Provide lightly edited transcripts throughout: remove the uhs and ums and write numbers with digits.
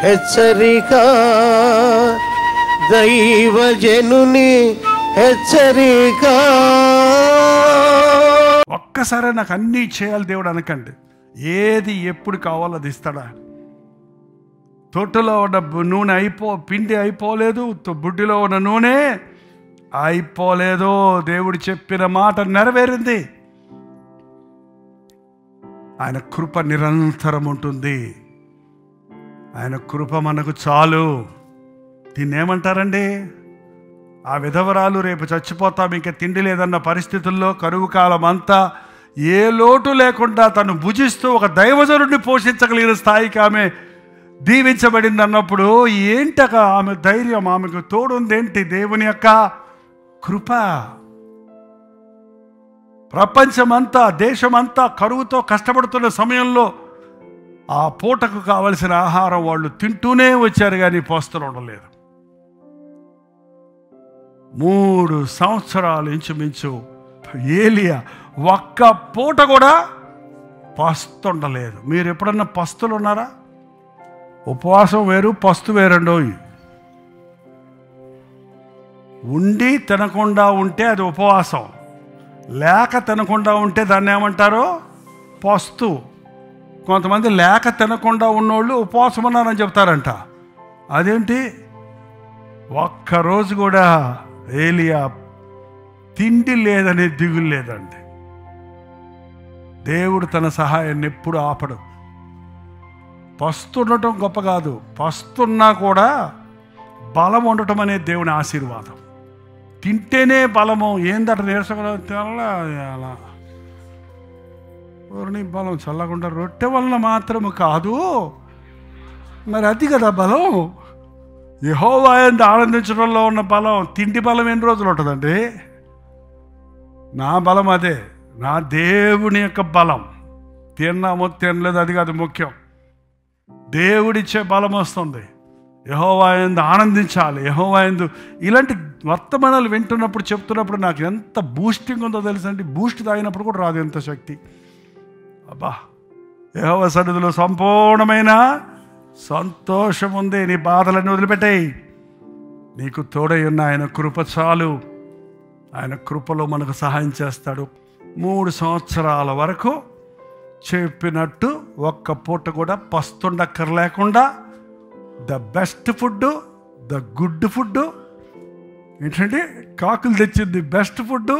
హెచ్చరిక, దైవజనుని హెచ్చరిక. ఒక్కసారి నాకు అన్నీ చేయాలి దేవుడు అనకండి. ఏది ఎప్పుడు కావాలో అది ఇస్తాడా? తొట్టులో ఉన్న నూనె పిండి అయిపోలేదు, బుడ్డిలో ఉన్న నూనె అయిపోలేదు. దేవుడు చెప్పిన మాట నెరవేరింది. ఆయన కృప నిరంతరం ఉంటుంది. ఆయన కృప మనకు చాలు. దీన్ని ఏమంటారండి? ఆ విధవరాలు రేపు చచ్చిపోతాం, ఇంకా తిండి లేదన్న పరిస్థితుల్లో కరువు కాలం అంతా ఏ లోటు లేకుండా తను భుజిస్తూ ఒక దైవజనుడిని పోషించగలిగిన స్థాయికి ఆమె దీవించబడింది అన్నప్పుడు ఏంటక ఆమె ధైర్యం, ఆమెకు తోడుందేంటి? దేవుని యొక్క కృప. ప్రపంచమంతా, దేశమంతా కరువుతో కష్టపడుతున్న సమయంలో ఆ పూటకు కావలసిన ఆహారం వాళ్ళు తింటూనే వచ్చారు, కానీ పస్తులు ఉండలేదు. 3 సంవత్సరాలు ఇంచుమించు ఏలియా ఒక్క పూట కూడా పస్తుండలేదు. మీరు ఎప్పుడన్నా పస్తులు ఉన్నారా? ఉపవాసం వేరు, పస్తు వేరండోయ్. ఉండి తినకుండా ఉంటే అది ఉపవాసం, లేక తినకుండా ఉంటే దాన్ని ఏమంటారు? పస్తు. కొంతమంది లేక తినకుండా ఉన్నోళ్ళు ఉపవాసం ఉన్నారని చెప్తారంట. అదేంటి? ఒక్కరోజు కూడా ఏలియా తిండి లేదని దిగులు లేదండి. దేవుడు తన సహాయాన్ని ఎప్పుడు ఆపడు. పస్తుండటం గొప్ప కాదు, పస్తున్నా కూడా బలం ఉండటం అనేది దేవుని ఆశీర్వాదం. తింటేనే బలము. ఏందట నీరసంగా అలా బలం చల్లకుండా రొట్టె వలన మాత్రము కాదు, మరి అది కదా బలం. యెహోవా యందు ఆనందించడంలో ఉన్న బలం. తిండి బలం ఎన్ని రోజులు ఉంటుందండి? నా బలం అదే, నా దేవుని యొక్క బలం. తిన్నామో తినలేదు అది కాదు ముఖ్యం, దేవుడిచ్చే బలం వస్తుంది. యెహోవా యందు ఆనందించాలి. యెహోవా యందు ఇలాంటి వర్తమానాలు వింటున్నప్పుడు, చెప్తున్నప్పుడు నాకు ఎంత బూస్టింగ్ ఉందో తెలుసండి. బూస్ట్ తాగినప్పుడు కూడా రాదు ఎంత శక్తి. అబ్బా, యెహోవా సన్నిధిలో సంపూర్ణమైన సంతోషం ఉంది. నీ బాధలన్నీ వదిలిపెట్టాయి. నీకు తోడై ఉన్న ఆయన కృప చాలు. ఆయన కృపలో మనకు సహాయం చేస్తాడు. 3 సంవత్సరాల వరకు చెప్పినట్టు ఒక్క పూట కూడా పస్తుండక్కర్లేకుండా the best food, the good food. ఏంటంటే కాకులు తెచ్చింది బెస్ట్ ఫుడ్,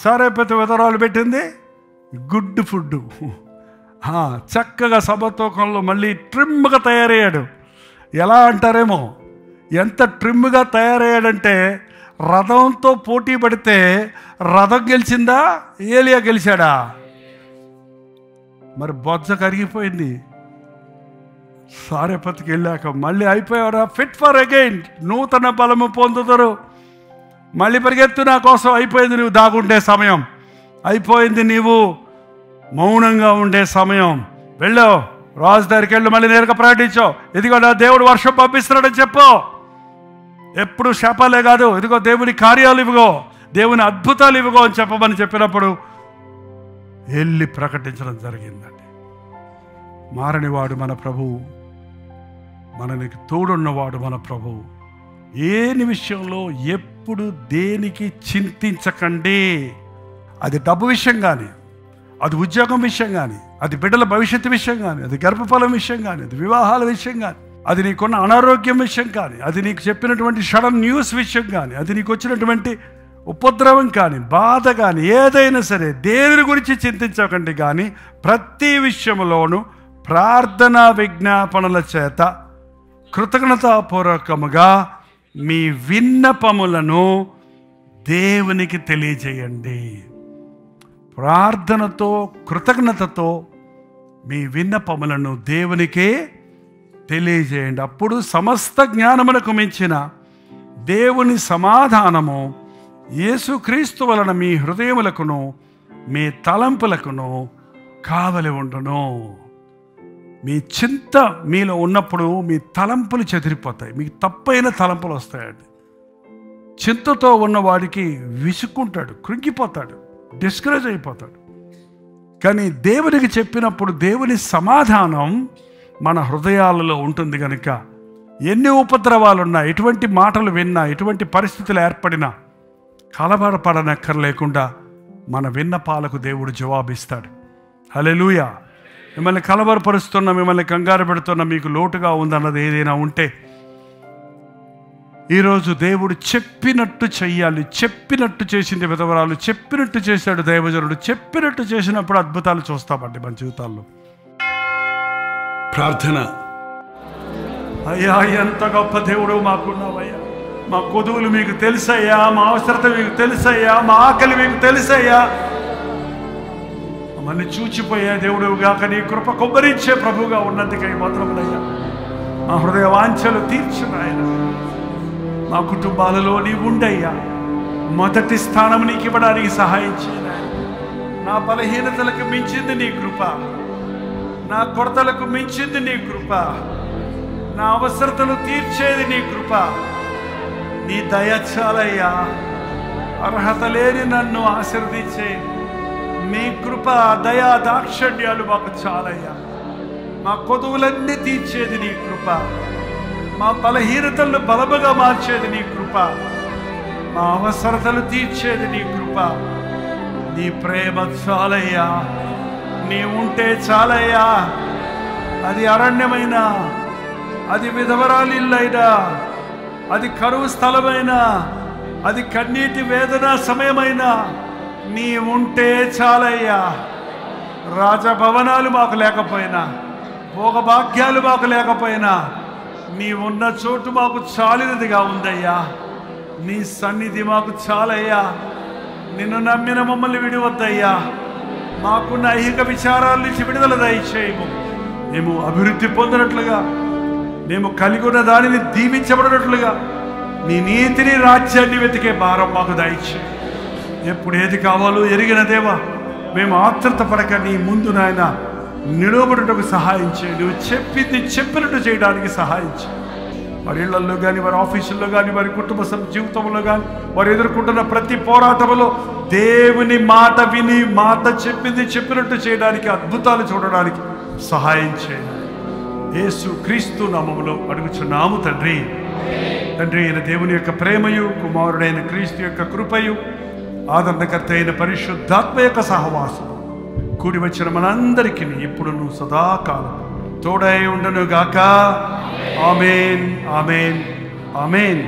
సరే పెద్ద విధరాలు పెట్టింది గుడ్ ఫుడ్. చక్కగా సమతూకంలో మళ్ళీ ట్రిమ్గా తయారయ్యాడు. ఎలా అంటారేమో, ఎంత ట్రిమ్గా తయారయ్యాడంటే రథంతో పోటీ పడితే రథం గెలిచిందా, ఏలియా గెలిచాడా? మరి బొజ్జ కరిగిపోయింది. సారెపతికి వెళ్ళాక మళ్ళీ అయిపోయారా? ఫిట్ ఫర్ అగైన్, నూతన బలము పొందుతారు. మళ్ళీ పరిగెత్తు నా కోసం. అయిపోయింది నువ్వు దాగుండే సమయం, అయిపోయింది నీవు మౌనంగా ఉండే సమయం. వెళ్ళావు రాజు దగ్గరికి వెళ్ళి మళ్ళీ నేరుగా ప్రకటించావు, ఇదిగో నా దేవుడు వర్షం పంపిస్తున్నాడని చెప్పు. ఎప్పుడు శాపాలే కాదు, ఇదిగో దేవుని కార్యాలు ఇవిగో, దేవుని అద్భుతాలు ఇవిగో అని చెప్పమని చెప్పినప్పుడు వెళ్ళి ప్రకటించడం జరిగిందండి. మారనివాడు మన ప్రభువు, మనకి తోడున్నవాడు మన ప్రభువు. ఏని విషయంలో ఎప్పుడు దేనికి చింతించకండి. అది డబ్బు విషయం కానీ, అది ఉద్యోగం విషయం కానీ, అది బిడ్డల భవిష్యత్తు విషయం కానీ, అది గర్భఫలం విషయం కానీ, అది వివాహాల విషయం కానీ, అది నీకున్న అనారోగ్యం విషయం కానీ, అది నీకు చెప్పినటువంటి సడన్ న్యూస్ విషయం కానీ, అది నీకు వచ్చినటువంటి ఉపద్రవం కానీ, బాధ కానీ, ఏదైనా సరే దేని గురించి చింతించకండి. కానీ ప్రతి విషయంలోనూ ప్రార్థనా విజ్ఞాపనల చేత కృతజ్ఞతాపూర్వకముగా మీ విన్నపములను దేవునికి తెలియజేయండి. ప్రార్థనతో, కృతజ్ఞతతో మీ విన్నపములను దేవునికి తెలియజేయండి. అప్పుడు సమస్త జ్ఞానమునకు మించిన దేవుని సమాధానము యేసుక్రీస్తు వలన మీ హృదయములకును మీ తలంపులకును కావలి ఉండును. మీ చింత మీలో ఉన్నప్పుడు మీ తలంపులు చెదిరిపోతాయి. మీకు తప్పైన తలంపులు వస్తాయండి. చింతతో ఉన్నవాడికి విసుక్కుంటాడు, కృంగిపోతాడు, డిస్కరేజ్ అయిపోతాడు. కానీ దేవునికి చెప్పినప్పుడు దేవుని సమాధానం మన హృదయాలలో ఉంటుంది కనుక ఎన్ని ఉపద్రవాలున్నా, ఎటువంటి మాటలు విన్నా, ఎటువంటి పరిస్థితులు ఏర్పడినా కలవరపడనక్కర్లేకుండా మన విన్నపాలకు దేవుడు జవాబిస్తాడు. హల్లెలూయా. మిమ్మల్ని కలవరపరుస్తున్న, మిమ్మల్ని కంగారు పెడుతున్న, మీకు లోటుగా ఉందన్నది ఏదైనా ఉంటే ఈరోజు దేవుడు చెప్పినట్టు చెయ్యాలి. చెప్పినట్టు చేసింది విధవరాలు, చెప్పినట్టు చేశాడు దైవజనుడు. చెప్పినట్టు చేసినప్పుడు అద్భుతాలు చూస్తామండి మన జీవితాల్లో. ప్రార్థన. అయ్యా, ఎంత గొప్ప దేవుడు మాకున్నావయ్యా. మా కొదువులు మీకు తెలుసయ్యా, మా అవసరత మీకు తెలుసయ్యా, మా ఆకలి మీకు తెలుసయ్యా. మమ్మల్ని చూచిపోయే దేవుడుగా నీ కృప కొబ్బరించే ప్రభువుగా ఉన్నందుకై మాత్రములయ్యా. మా హృదయ వాంఛలు తీర్చునాయన. మా కుటుంబాలలో నీవు ఉండయ్యా. మొదటి స్థానం నీకు ఇవ్వడానికి సహాయం చేయనాయన. నా బలహీనతలకు మించింది నీ కృప, నా కొరతలకు మించింది నీ కృప, నా అవసరతలు తీర్చేది నీ కృప. నీ దయ చాలయ్యా. అర్హత లేని నన్ను ఆశీర్వదించే నీ కృప, దయా దాక్షణ్యాలు మాకు చాలయ్యా. మా కొదువులన్నీ తీర్చేది నీ కృప, మా బలహీనతలను బలముగా మార్చేది నీ కృప, మా అవసరతలు తీర్చేది నీ కృప. నీ ప్రేమ చాలయ్యా. నీ ఉంటే చాలయ్యా. అది అరణ్యమైనా, అది విధవరాలి ఇల్లైనా, అది కరువు స్థలమైనా, అది కన్నీటి వేదన సమయమైనా, నీ ఉంటే చాలయ్యా. రాజభవనాలు మాకు లేకపోయినా, భోగభాగ్యాలు మాకు లేకపోయినా, నీ ఉన్న చోటు మాకు చాలినదిగా ఉందయ్యా. నీ సన్నిధి మాకు చాలయ్యా. నిన్ను నమ్మిన మమ్మల్ని విడివద్దయ్యా. మాకున్న ఐహిక విచారాల నుంచి విడుదల దయచేయము. మేము అభివృద్ధి పొందినట్లుగా, మేము కలిగి ఉన్న దానిని దీవించబడినట్లుగా, నీ నీతిని, రాజ్యాన్ని వెతికే భారం మాకు దయచేయి. ఎప్పుడు ఏది కావాలో ఎరిగిన దేవా, మేము ఆత్రత పడక నీ ముందు నాయన నిలవబడుటకు సహాయం చేయి. నువ్వు చెప్పింది చెప్పినట్టు చేయడానికి సహాయం చేయి. వారి ఇళ్లలో కానీ, వారి ఆఫీసుల్లో కానీ, వారి కుటుంబ జీవితంలో కానీ, వారు ఎదుర్కొంటున్న ప్రతి పోరాటంలో దేవుని మాట విని, మాట చెప్పింది చెప్పినట్టు చేయడానికి, అద్భుతాలు చూడడానికి సహాయం చేయాలి. యేసు క్రీస్తు నామములో అడుగుచున్నాము తండ్రి. తండ్రి అయిన దేవుని యొక్క ప్రేమయు, కుమారుడైన క్రీస్తు యొక్క కృపయు, ఆదరణకర్త అయిన పరిశుద్ధాత్మ యొక్క సహవాసం కూడి వచ్చిన మనందరికీ ఇప్పుడును సదాకాలం తోడై ఉండును గాక. ఆమేన్, ఆమేన్, ఆమేన్.